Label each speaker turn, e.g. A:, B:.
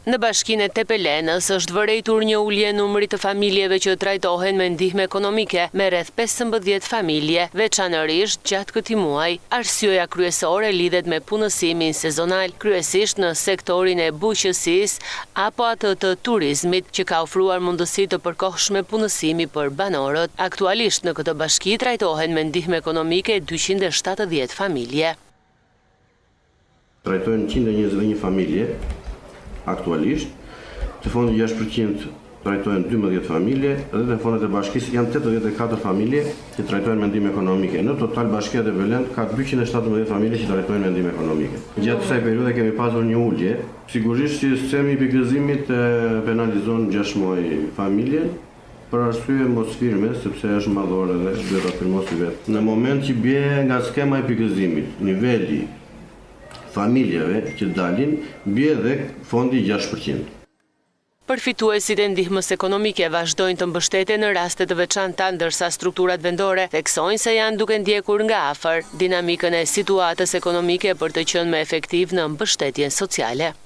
A: Në bashkinë e Tepelenës është vërejtur një ulje numrit të familjeve që trajtohen me ndihmë ekonomike me rreth 15 familje, veçanërisht gjatë këtij muaji. Arsyeja kryesore lidhet me punësimin sezonal, kryesisht në sektorin e buqësisë apo atë të turizmit, që ka ofruar mundësi të përkohshme punësimi për banorët. Aktualisht në këtë bashki trajtohen me ndihmë ekonomike 270 familje.
B: Trajtojnë 121 familje aktualisht, të fondi 6% trajtojnë 12 familje dhe të fondet e bashkisë janë 84 familje që trajtojnë me ndihmë ekonomike. Në total bashkia e Tepelenës ka 217 familje që trajtojnë me ndihmë ekonomike. Gjatë kësaj periudhe kemi pasur një ulje. Sigurisht që sistemi i pikëzimit penalizon 6 muaj familjen për arsye mos firme, sepse është madhore dhe duhet ta firmosi vetë. Në moment që bie nga skema e pikëzimit, niveli familjeve që dalin, bie dhe fondi 6%.
A: Përfituesit e ndihmës ekonomike vazhdojnë të mbështeten në raste të veçanta, ndërsa strukturat vendore theksojnë se janë duke ndjekur nga afër dinamikën e situatës ekonomike për të qenë më efektiv në mbështetjen sociale.